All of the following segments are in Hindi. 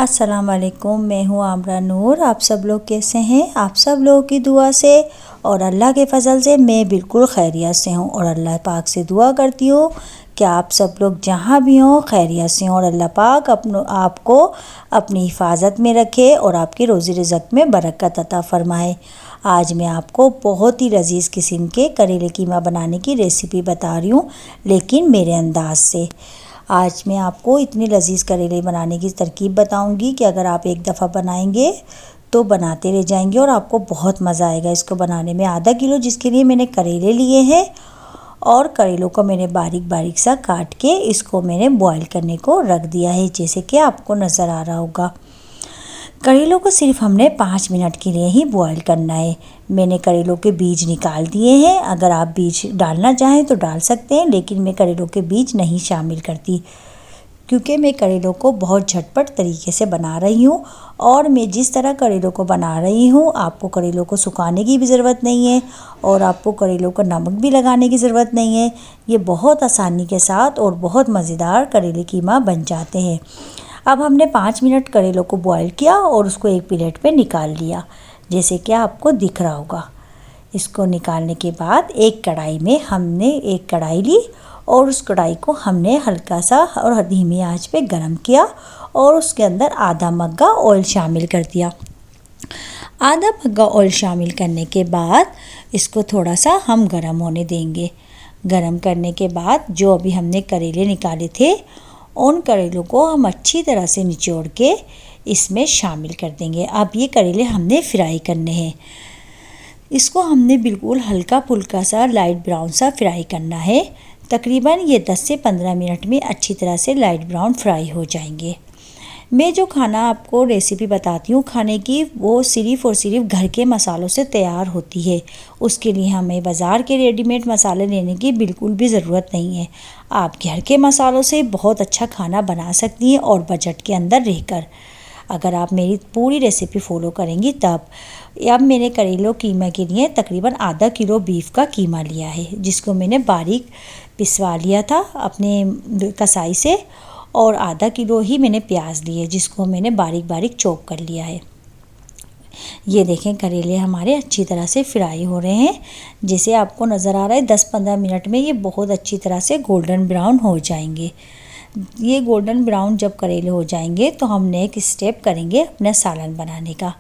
अस्सलाम वालेकुम, मैं हूँ आमरा नूर। आप सब लोग कैसे हैं? आप सब लोगों की दुआ से और अल्लाह के फ़ज़ल से मैं बिल्कुल खैरियत से हूँ और अल्लाह पाक से दुआ करती हूँ कि आप सब लोग जहाँ भी हों खैरियत से हों और अल्लाह पाक आपको अपनी हिफाजत में रखे और आपकी रोज़ी रिज़्क़ में बरकत अता फ़रमाए। आज मैं आपको बहुत ही लज़ीज़ किस्म के करेले कीमा बनाने की रेसिपी बता रही हूँ, लेकिन मेरे अंदाज़ से। आज मैं आपको इतने लज़ीज़ करेले बनाने की तरकीब बताऊंगी कि अगर आप एक दफ़ा बनाएंगे तो बनाते रह जाएंगे और आपको बहुत मज़ा आएगा इसको बनाने में। आधा किलो जिसके लिए मैंने करेले लिए हैं और करेलों को मैंने बारीक बारीक सा काट के इसको मैंने बॉईल करने को रख दिया है, जैसे कि आपको नज़र आ रहा होगा। करेलों को सिर्फ हमने 5 मिनट के लिए ही बॉईल करना है। मैंने करेलों के बीज निकाल दिए हैं। अगर आप बीज डालना चाहें तो डाल सकते हैं, लेकिन मैं करेलों के बीज नहीं शामिल करती क्योंकि मैं करेलों को बहुत झटपट तरीके से बना रही हूँ। और मैं जिस तरह करेलों को बना रही हूँ, आपको करेलों को सुखाने की भी ज़रूरत नहीं है और आपको करेलों को नमक भी लगाने की ज़रूरत नहीं है। ये बहुत आसानी के साथ और बहुत मज़ेदार करेले कीमा बन जाते हैं। अब हमने 5 मिनट करेलों को बॉईल किया और उसको एक प्लेट पे निकाल लिया, जैसे कि आपको दिख रहा होगा। इसको निकालने के बाद एक कढ़ाई में हमने एक कढ़ाई ली और उस कढ़ाई को हमने हल्का सा और धीमी आंच पे गरम किया और उसके अंदर आधा मग्गा ऑयल शामिल कर दिया। आधा मग्गा ऑयल शामिल करने के बाद इसको थोड़ा सा हम गरम होने देंगे। गरम करने के बाद जो अभी हमने करेले निकाले थे, उन करेलों को हम अच्छी तरह से निचोड़ के इसमें शामिल कर देंगे। अब ये करेले हमने फ्राई करने हैं। इसको हमने बिल्कुल हल्का फुल्का सा लाइट ब्राउन सा फ्राई करना है। तकरीबन ये 10 से 15 मिनट में अच्छी तरह से लाइट ब्राउन फ्राई हो जाएंगे। मैं जो खाना आपको रेसिपी बताती हूँ खाने की, वो सिर्फ़ और सिर्फ घर के मसालों से तैयार होती है। उसके लिए हमें बाज़ार के रेडीमेड मसाले लेने की बिल्कुल भी ज़रूरत नहीं है। आप घर के मसालों से बहुत अच्छा खाना बना सकती हैं और बजट के अंदर रहकर, अगर आप मेरी पूरी रेसिपी फॉलो करेंगी तब। अब मैंने करेलों कीमा के लिए तकरीबन आधा किलो बीफ का कीमा लिया है, जिसको मैंने बारीक पिसवा लिया था अपने कसाई से, और आधा किलो ही मैंने प्याज लिए जिसको मैंने बारीक बारीक चॉप कर लिया है। ये देखें करेले हमारे अच्छी तरह से फ्राई हो रहे हैं। जैसे आपको नज़र आ रहा है 10-15 मिनट में ये बहुत अच्छी तरह से गोल्डन ब्राउन हो जाएंगे। ये गोल्डन ब्राउन जब करेले हो जाएंगे तो हम नेक्स्ट स्टेप करेंगे अपना सालन बनाने का।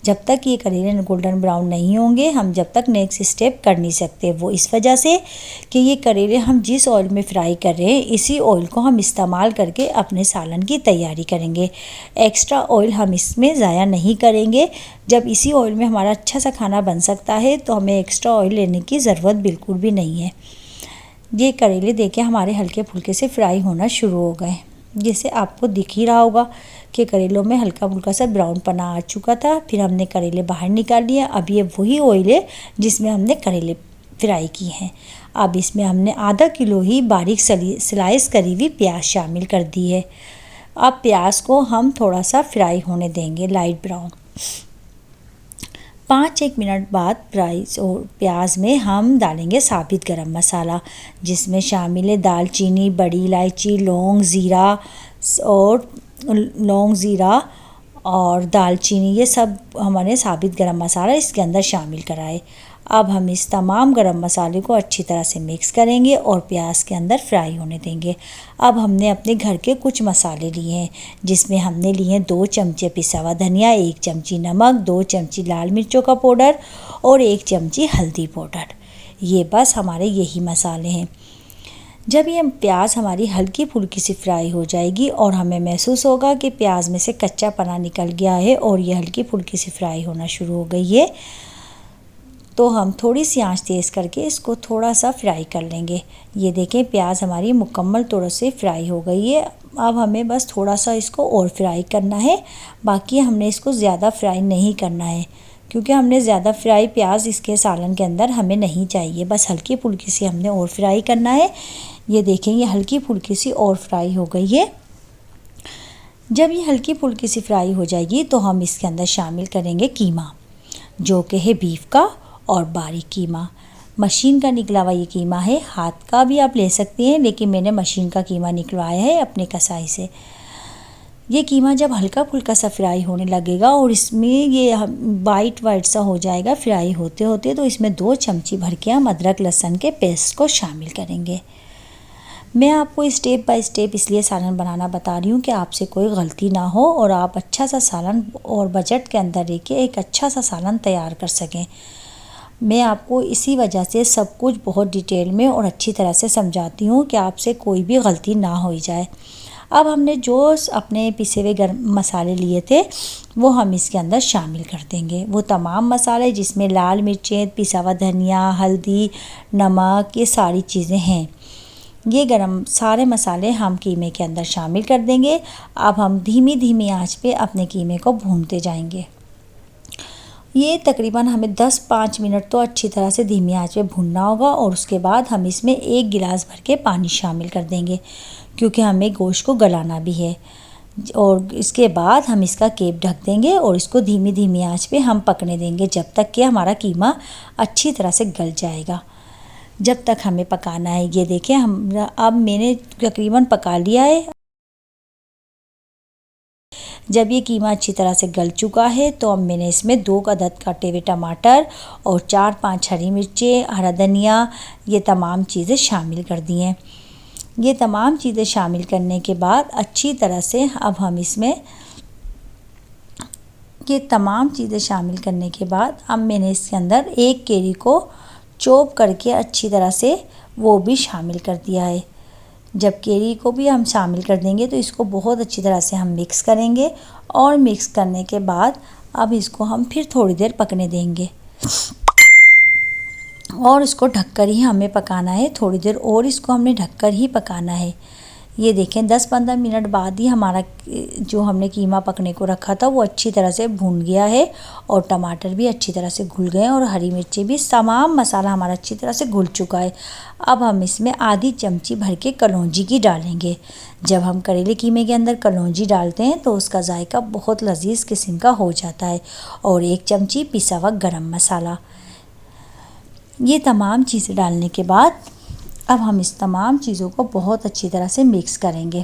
जब तक ये करेले गोल्डन ब्राउन नहीं होंगे हम जब तक नेक्स्ट स्टेप कर नहीं सकते। वो इस वजह से कि ये करेले हम जिस ऑयल में फ्राई कर रहे हैं इसी ऑयल को हम इस्तेमाल करके अपने सालन की तैयारी करेंगे। एक्स्ट्रा ऑयल हम इसमें ज़ाया नहीं करेंगे। जब इसी ऑयल में हमारा अच्छा सा खाना बन सकता है तो हमें एक्स्ट्रा ऑयल लेने की ज़रूरत बिल्कुल भी नहीं है। ये करेले देखें हमारे हल्के फुल्के से फ्राई होना शुरू हो गए। जैसे आपको दिख ही रहा होगा कि करेलों में हल्का फुल्का सा ब्राउन पना आ चुका था। फिर हमने करेले बाहर निकाल लिया। अब ये वही ऑयल है जिसमें हमने करेले फ्राई किए हैं। अब इसमें हमने आधा किलो ही बारीक स्लाइस करी हुई प्याज शामिल कर दी है। अब प्याज को हम थोड़ा सा फ्राई होने देंगे लाइट ब्राउन। 5-1 मिनट बाद प्याज में हम डालेंगे साबित गरम मसाला, जिसमें शामिल है दालचीनी, बड़ी इलायची, लौंग, ज़ीरा और दालचीनी। ये सब हमारे साबित गरम मसाला इसके अंदर शामिल कराए। अब हम इस तमाम गरम मसाले को अच्छी तरह से मिक्स करेंगे और प्याज के अंदर फ्राई होने देंगे। अब हमने अपने घर के कुछ मसाले लिए हैं, जिसमें हमने लिए हैं 2 चमचे पिसा हुआ धनिया, 1 चमची नमक, 2 चमची लाल मिर्चों का पाउडर और 1 चमची हल्दी पाउडर। ये बस हमारे यही मसाले हैं। जब ये प्याज हमारी हल्की फुल्की सी फ्राई हो जाएगी और हमें महसूस होगा कि प्याज में से कच्चा पना निकल गया है और ये हल्की फुल्की सी फ्राई होना शुरू हो गई है, तो हम थोड़ी सी आंच तेज़ करके इसको थोड़ा सा फ्राई कर लेंगे। ये देखें प्याज हमारी मुकम्मल तौर से फ्राई हो गई है। अब हमें बस थोड़ा सा इसको और फ्राई करना है। बाकी हमने इसको ज़्यादा फ्राई नहीं करना है, क्योंकि हमने ज़्यादा फ्राई प्याज इसके सालन के अंदर हमें नहीं चाहिए। बस हल्की फुल्की सी हमने और फ्राई करना है। ये देखें ये हल्की फुल्की सी और फ्राई हो गई है। जब ये हल्की फुल्की सी फ्राई हो जाएगी तो हम इसके अंदर शामिल करेंगे कीमा, जो कि है बीफ का और बारीक कीमा। मशीन का निकला हुआ ये कीमा है। हाथ का भी आप ले सकते हैं, लेकिन मैंने मशीन का कीमा निकलवाया है अपने कसाई से। ये कीमा जब हल्का फुल्का सा फ्राई होने लगेगा और इसमें ये वाइट वाइट सा हो जाएगा फ्राई होते होते, तो इसमें 2 चमची भर के हम अदरक लहसुन के पेस्ट को शामिल करेंगे। मैं आपको स्टेप बाय स्टेप इसलिए सालन बनाना बता रही हूँ कि आपसे कोई गलती ना हो और आप अच्छा सा सालन और बजट के अंदर रह के एक अच्छा सा सालन तैयार कर सकें। मैं आपको इसी वजह से सब कुछ बहुत डिटेल में और अच्छी तरह से समझाती हूँ कि आपसे कोई भी गलती ना हो जाए। अब हमने जो अपने पिसे हुए गरम मसाले लिए थे वो हम इसके अंदर शामिल कर देंगे। वो तमाम मसाले जिसमें लाल मिर्चें, पिसा हुआ धनिया, हल्दी, नमक, ये सारी चीज़ें हैं। ये गरम सारे मसाले हम कीमे के अंदर शामिल कर देंगे। अब हम धीमी धीमी आंच पे अपने कीमे को भूनते जाएंगे। ये तकरीबन हमें 10-5 मिनट तो अच्छी तरह से धीमी आंच पे भूनना होगा और उसके बाद हम इसमें 1 गिलास भर के पानी शामिल कर देंगे, क्योंकि हमें गोश्त को गलाना भी है। और इसके बाद हम इसका केप ढक देंगे और इसको धीमी धीमी आंच पे हम पकने देंगे जब तक कि हमारा कीमा अच्छी तरह से गल जाएगा। जब तक हमें पकाना है। ये देखें अब मैंने तकरीबन पका लिया है। जब ये कीमा अच्छी तरह से गल चुका है तो अब मैंने इसमें 2 अदद कटे हुए टमाटर और 4-5 हरी मिर्चें, हरा धनिया, ये तमाम चीज़ें शामिल कर दी हैं। ये तमाम चीज़ें शामिल करने के बाद अच्छी तरह से अब हम इसमें ये तमाम चीज़ें शामिल करने के बाद अब मैंने इसके अंदर 1 केरी को चॉप करके अच्छी तरह से वो भी शामिल कर दिया है। जब केरी को भी हम शामिल कर देंगे तो इसको बहुत अच्छी तरह से हम मिक्स करेंगे और मिक्स करने के बाद अब इसको हम फिर थोड़ी देर पकने देंगे और इसको ढककर ही हमें पकाना है। थोड़ी देर और इसको हमने ढककर ही पकाना है। ये देखें 10-15 मिनट बाद ही हमारा जो हमने कीमा पकने को रखा था वो अच्छी तरह से भून गया है और टमाटर भी अच्छी तरह से घुल गए और हरी मिर्ची भी, तमाम मसाला हमारा अच्छी तरह से घुल चुका है। अब हम इसमें आधी चमची भर के कलौंजी की डालेंगे। जब हम करेले कीमे के अंदर कलौंजी डालते हैं तो उसका जायका बहुत लजीज किस्म का हो जाता है। और 1 चमची पिसा हुआ गरम मसाला। ये तमाम चीज़ें डालने के बाद अब हम इस तमाम चीज़ों को बहुत अच्छी तरह से मिक्स करेंगे।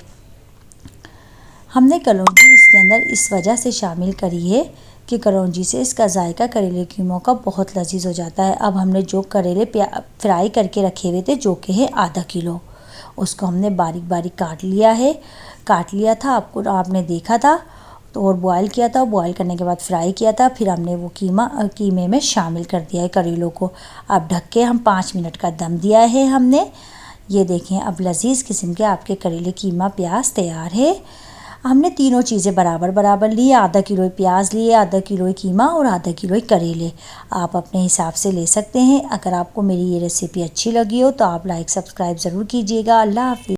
हमने कलौंजी इसके अंदर इस वजह से शामिल करी है कि कलौंजी से इसका जायका करेले कीमों का बहुत लजीज हो जाता है। अब हमने जो करेले फ्राई करके रखे हुए थे, जो कि है आधा किलो, उसको हमने बारीक बारीक काट लिया था। आपने देखा था तो और बॉयल किया था। बॉयल करने के बाद फ्राई किया था। फिर हमने वो कीमे में शामिल कर दिया है करेलों को। अब ढक के हम 5 मिनट का दम दिया है हमने। ये देखें अब लजीज किस्म के आपके करेले कीमा प्याज तैयार है। हमने तीनों चीज़ें बराबर बराबर ली। आधा किलो प्याज लिए, आधा किलो कीमा और आधा किलो करेले। आप अपने हिसाब से ले सकते हैं। अगर आपको मेरी ये रेसिपी अच्छी लगी हो तो आप लाइक सब्सक्राइब ज़रूर कीजिएगा। अल्लाह हाफ़िज़।